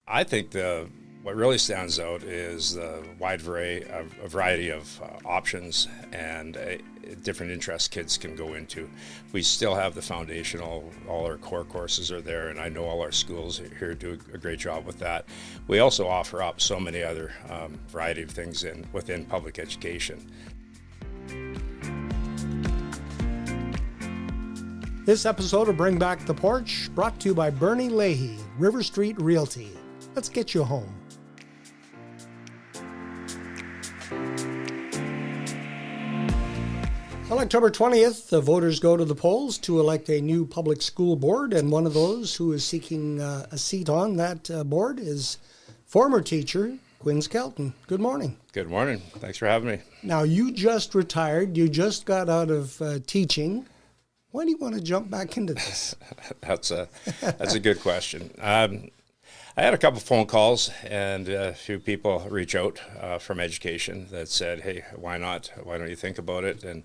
I think what really stands out is the wide variety of options and different interests kids can go into. We still have the foundational, all our core courses are there, and I know all our schools here do a great job with that. We also offer up so many other variety of things within public education. This episode of Bring Back the Porch, brought to you by Bernie Leahy, River Street Realty. Let's get you home. On October 20th, the voters go to the polls to elect a new public school board, and one of those who is seeking a seat on that board is former teacher Quinn Skelton. Good morning. Good morning. Thanks for having me. Now, you just retired. You just got out of teaching. Why do you want to jump back into this? That's a good question. I had a couple phone calls and a few people reach out from education that said, "Hey, why not? Why don't you think about it?" And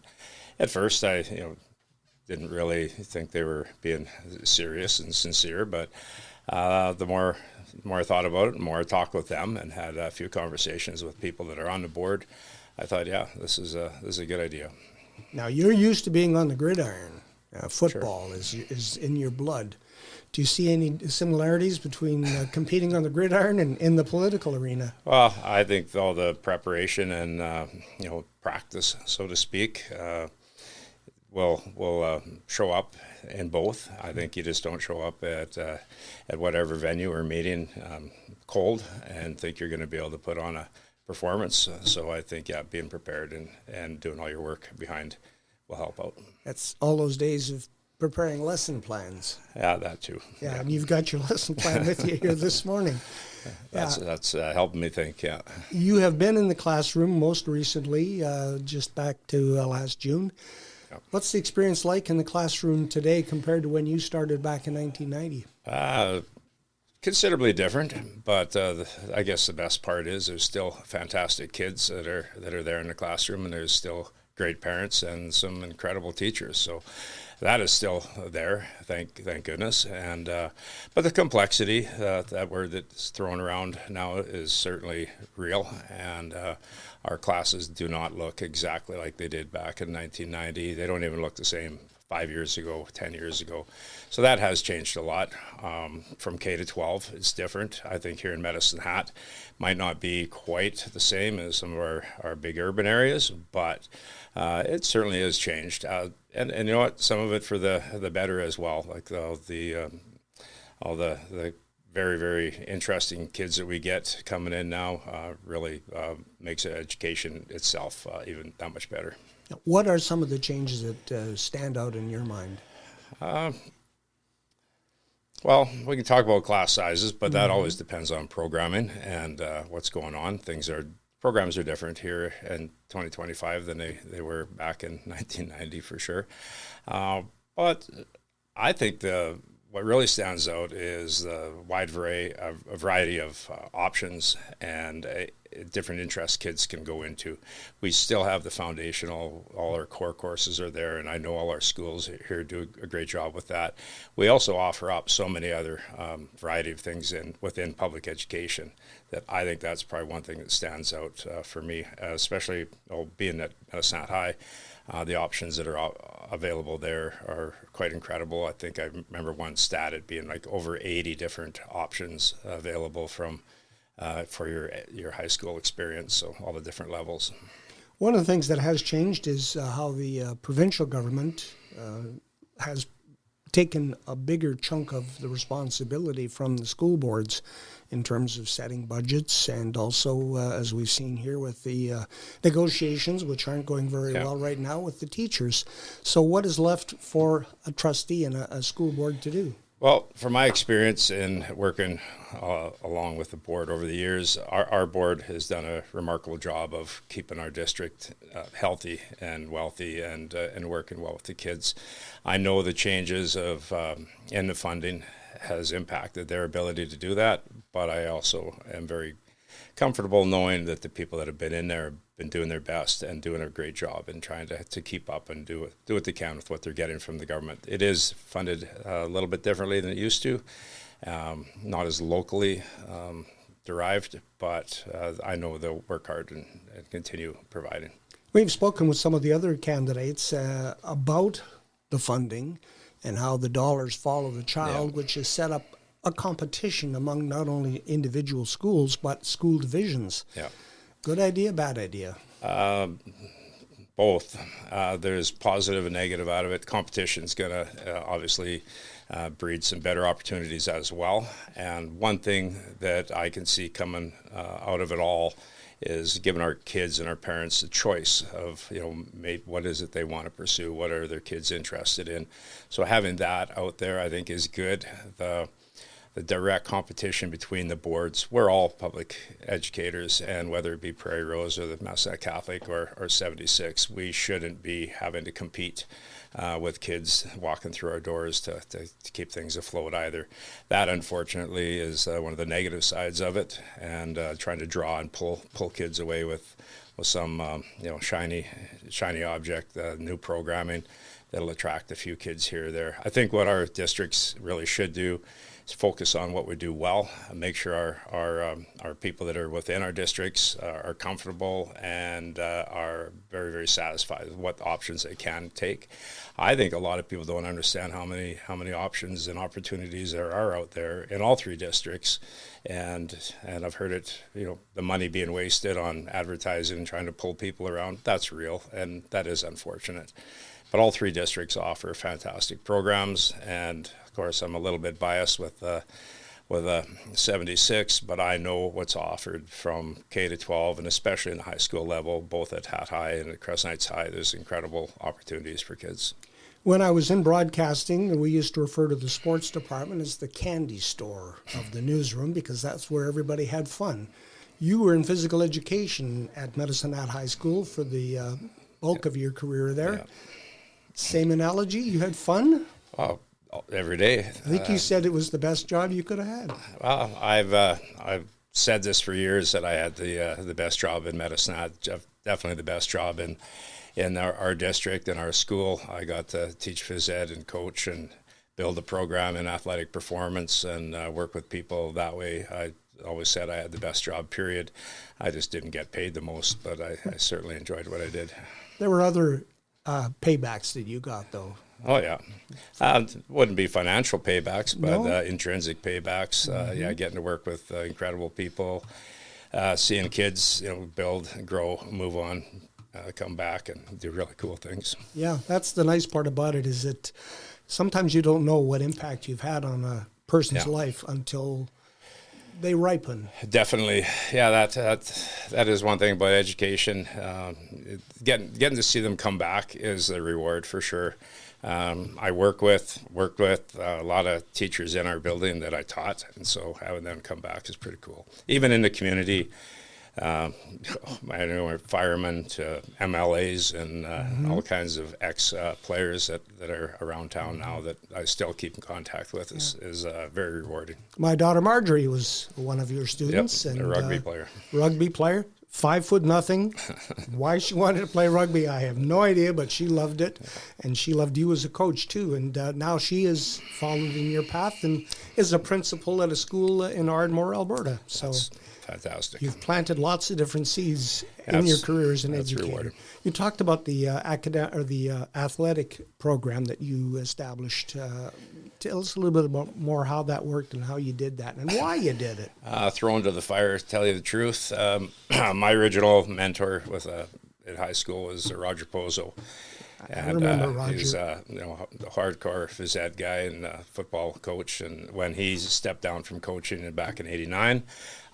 at first, I didn't really think they were being serious and sincere. But the more I thought about it, the more I talked with them and had a few conversations with people that are on the board, I thought, yeah, this is a good idea. Now, you're used to being on the gridiron. Football Sure. is in your blood. Do you see any similarities between competing on the gridiron and in the political arena? Well, I think all the preparation and practice, so to speak, will show up in both. I think you just don't show up at whatever venue or meeting cold and think you're going to be able to put on a performance. So I think, being prepared and doing all your work behind will help out. That's all those days of preparing lesson plans. Yeah, that too. Yeah, and you've got your lesson plan with you here this morning. That's helping me think, yeah. You have been in the classroom most recently, just back to last June. Yeah. What's the experience like in the classroom today compared to when you started back in 1990? Considerably different, but I guess the best part is there's still fantastic kids that are there in the classroom, and there's still great parents and some incredible teachers. So that is still there, thank goodness. And but the complexity, that word that's thrown around now, is certainly real. And our classes do not look exactly like they did back in 1990. They don't even look the same 5 years ago, 10 years ago. So that has changed a lot. From K to 12, it's different. I think here in Medicine Hat might not be quite the same as some of our big urban areas, but it certainly has changed. And you know what? Some of it for the better as well. Like all the very, very interesting kids that we get coming in now really makes education itself even that much better. What are some of the changes that stand out in your mind? Well, we can talk about class sizes, but that always depends on programming and what's going on. Programs are different here in 2025 than they were back in 1990 for sure. But I think what really stands out is the wide variety of options and different interests kids can go into. We still have the foundational, all our core courses are there, and I know all our schools here do a great job with that. We also offer up so many other variety of things within public education that I think that's probably one thing that stands out for me, especially being at Medicine High. The options that are available there are quite incredible. I think I remember one stat, it being like over 80 different options available for your high school experience, so all the different levels. One of the things that has changed is how the provincial government has taken a bigger chunk of the responsibility from the school boards in terms of setting budgets, and also, as we've seen here with the negotiations, which aren't going very well right now with the teachers. So what is left for a trustee and a school board to do? Well, from my experience in working along with the board over the years, our board has done a remarkable job of keeping our district healthy and wealthy and working well with the kids. I know the changes in the funding has impacted their ability to do that, but I also am very comfortable knowing that the people that have been in there have been doing their best and doing a great job and trying to keep up and do what they can with what they're getting from the government. It is funded a little bit differently than it used to, not as locally derived, but I know they'll work hard and continue providing. We've spoken with some of the other candidates about the funding and how the dollars follow the child, which has set up a competition among not only individual schools, but school divisions. Yeah. Good idea, bad idea? Both. There's positive and negative out of it. Competition's going to obviously breed some better opportunities as well. And one thing that I can see coming out of it all is giving our kids and our parents a choice of, what is it they want to pursue, what are their kids interested in. So having that out there, I think, is good. The direct competition between the boards, we're all public educators, and whether it be Prairie Rose or the Massac Catholic or 76, we shouldn't be having to compete with kids walking through our doors to keep things afloat either. That, unfortunately, is one of the negative sides of it, and trying to draw and pull kids away with some shiny object, new programming that'll attract a few kids here or there. I think what our districts really should do is focus on what we do well, and make sure our people that are within our districts are comfortable and are very, very satisfied with what options they can take. I think a lot of people don't understand how many options and opportunities there are out there in all three districts, and I've heard it, the money being wasted on advertising and trying to pull people around. That's real, and that is unfortunate. But all three districts offer fantastic programs, and of course I'm a little bit biased with 76, but I know what's offered from K to 12, and especially in the high school level, both at Hat High and at Crescent Heights High. There's incredible opportunities for kids. When I was in broadcasting, we used to refer to the sports department as the candy store of the newsroom, because that's where everybody had fun. You were in physical education at Medicine Hat High School for the bulk of your career there. Yeah. Same analogy? You had fun? Oh, every day. I think you said it was the best job you could have had. Well, I've said this for years, that I had the best job in Medicine Hat, definitely the best job in our district and our school. I got to teach phys ed and coach and build a program in athletic performance and work with people that way. I always said I had the best job, period. I just didn't get paid the most, but I certainly enjoyed what I did. There were other paybacks that you got, though. Oh, yeah. Wouldn't be financial paybacks, but No? Intrinsic paybacks. Getting to work with incredible people, seeing kids, build, grow, move on, come back and do really cool things. Yeah, that's the nice part about it, is that sometimes you don't know what impact you've had on a person's life until they ripen. Definitely. Yeah, that is one thing about education. Getting to see them come back is a reward for sure. I worked with a lot of teachers in our building that I taught, and so having them come back is pretty cool. Even in the community, I know firemen to MLAs and all kinds of ex-players that are around town now that I still keep in contact with is very rewarding. My daughter Marjorie was one of your students. Yep, and a rugby player. Rugby player, 5'0". Why she wanted to play rugby, I have no idea, but she loved it, and she loved you as a coach too. And now she has followed in your path and is a principal at a school in Ardmore, Alberta. So That's fantastic. you've planted lots of different seeds in your career as an educator. Rewarding. You talked about the athletic program that you established. Tell us a little bit more how that worked and how you did that and why you did it. Thrown to the fire, to tell you the truth. My original mentor at high school was Roger Pozo. And, I remember Roger. He's a hardcore phys ed guy and football coach. And when he stepped down from coaching back in '89,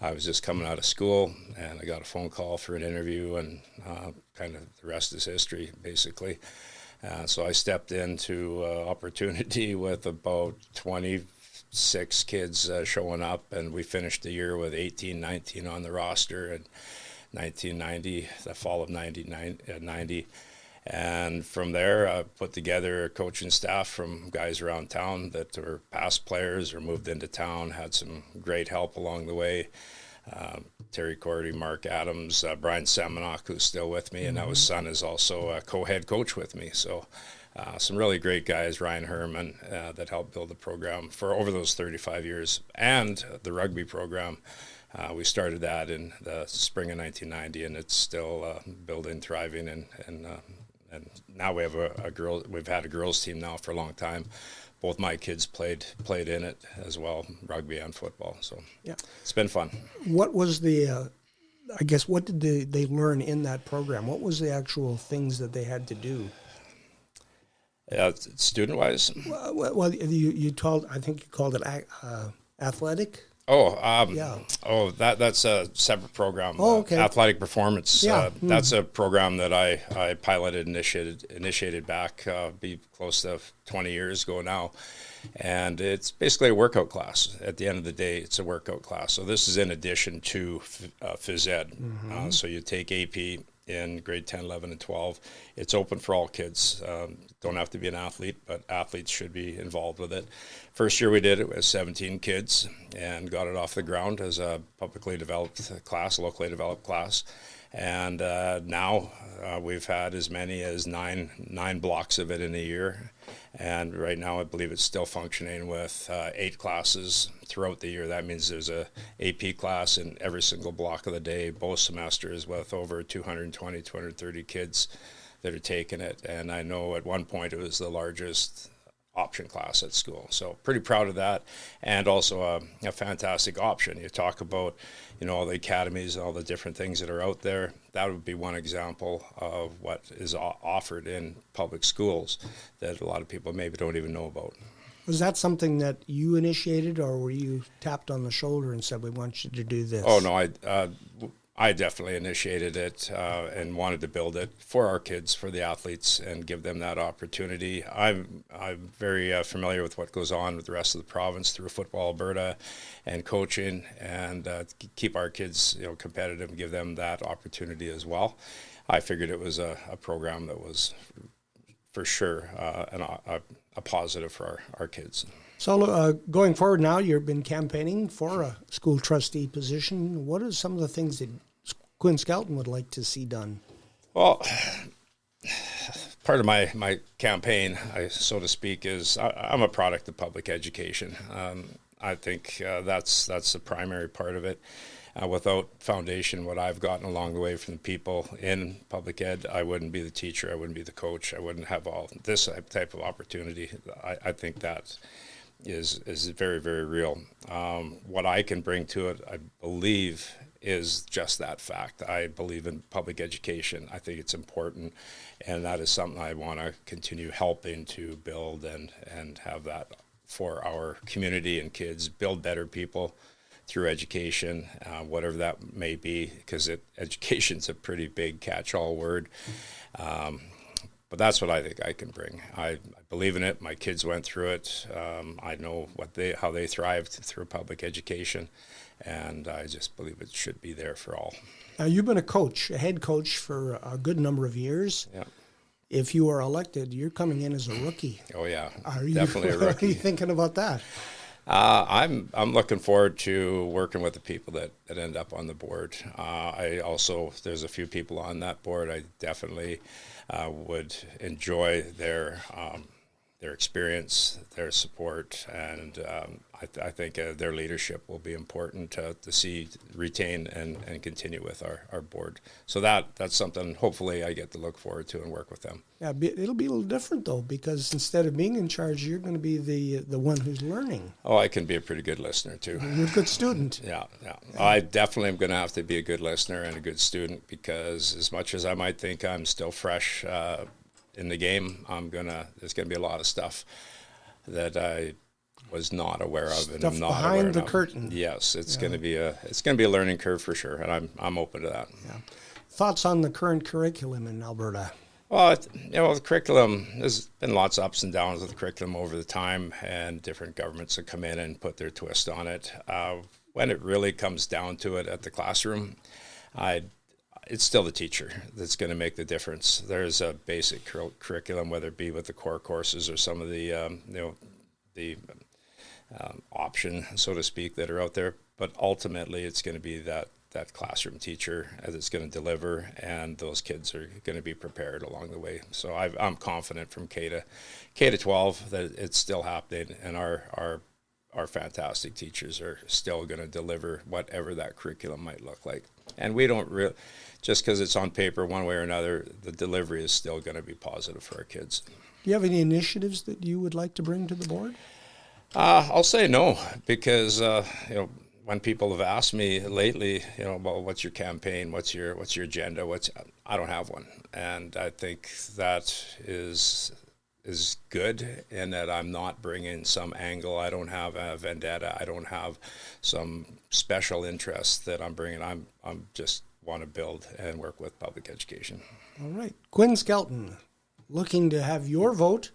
I was just coming out of school, and I got a phone call for an interview, and kind of the rest is history, basically. So I stepped into opportunity with about 26 kids showing up, and we finished the year with 18, 19 on the roster in 1990, the fall of 90. And from there, I put together a coaching staff from guys around town that were past players or moved into town, had some great help along the way. Terry Cordy, Mark Adams, Brian Semenok, who's still with me, and now his son is also a co-head coach with me. So some really great guys, Ryan Herman, that helped build the program for over those 35 years, and the rugby program. We started that in the spring of 1990, and it's still building, thriving, and now we have we've had a girls team now for a long time. Both my kids played in it as well, rugby and football. So yeah, it's been fun. What was the, I guess, what did they learn in that program? What was the actual things that they had to do? Student-wise? Well, you told, I think you called it athletic. That's a separate program. Oh, okay. Athletic performance. Yeah. That's a program that I piloted, initiated back, be close to 20 years ago now. And it's basically a workout class. At the end of the day, it's a workout class. So this is in addition to phys ed. Mm-hmm. So you take AP in grade 10, 11, and 12. It's open for all kids. Don't have to be an athlete, but athletes should be involved with it. First year we did it with 17 kids and got it off the ground as a publicly developed class, locally developed class. And now we've had as many as nine blocks of it in a year. And right now I believe it's still functioning with 8 classes throughout the year. That means there's a AP class in every single block of the day, both semesters, with over 220, 230 kids that are taking it. And I know at one point it was the largest option class at school. So pretty proud of that, and also a fantastic option. You talk about, all the academies and all the different things that are out there. That would be one example of what is offered in public schools that a lot of people maybe don't even know about. Was that something that you initiated, or were you tapped on the shoulder and said, we want you to do this? Oh, no, I definitely initiated it and wanted to build it for our kids, for the athletes, and give them that opportunity. I'm very familiar with what goes on with the rest of the province through Football Alberta and coaching, and keep our kids competitive and give them that opportunity as well. I figured it was a program that was for sure a positive for our kids. So going forward now, you've been campaigning for a school trustee position. What are some of the things that Quinn Skelton would like to see done? Well, part of my campaign, so to speak, is I'm a product of public education. I think that's the primary part of it. Without foundation, what I've gotten along the way from the people in public ed, I wouldn't be the teacher, I wouldn't be the coach, I wouldn't have all this type of opportunity. I think that is very, very real. What I can bring to it, I believe, is just that fact. I believe in public education. I think it's important, and that is something I want to continue helping to build and have that for our community and kids, build better people through education, whatever that may be, because education's a pretty big catch-all word. But that's what I think I can bring. I believe in it. My kids went through it. I know how they thrived through public education, and I just believe it should be there for all. Now, you've been a head coach for a good number of years. Yeah. If you are elected, you're coming in as a rookie. Oh yeah, definitely a rookie. Are you thinking about that? I'm looking forward to working with the people that end up on the board. There's a few people on that board. I definitely would enjoy their experience, their support, and I think their leadership will be important to see, retain, and continue with our board. So that's something hopefully I get to look forward to and work with them. Yeah, it'll be a little different though, because instead of being in charge, you're going to be the one who's learning. Oh, I can be a pretty good listener too. You're a good student. Yeah. I definitely am going to have to be a good listener and a good student, because as much as I might think I'm still fresh in the game, there's going to be a lot of stuff that I was not aware of and I'm not behind the of. curtain. Yes, it's going to be a learning curve for sure, and I'm open to that. Yeah. Thoughts on the current curriculum in Alberta? Well, the curriculum, there's been lots of ups and downs with the curriculum over the time, and different governments have come in and put their twist on it. When it really comes down to it at the classroom, it's still the teacher that's going to make the difference. There's a basic curriculum, whether it be with the core courses or some of the option, so to speak, that are out there. But ultimately, it's going to be that that classroom teacher that's going to deliver, and those kids are going to be prepared along the way. So I'm confident from K to 12 that it's still happening, and our fantastic teachers are still going to deliver whatever that curriculum might look like. And we don't just because it's on paper one way or another, the delivery is still going to be positive for our kids. Do you have any initiatives that you would like to bring to the board? I'll say no, because when people have asked me lately, well, what's your campaign? What's your agenda? I don't have one, and I think that is good in that I'm not bringing some angle. I don't have a vendetta. I don't have some special interest that I'm bringing. I'm just want to build and work with public education. All right. Quinn Skelton, looking to have your vote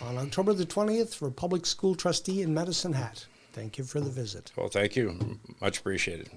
on October the 20th for Public School Trustee in Medicine Hat. Thank you for the visit. Well, thank you. Much appreciated.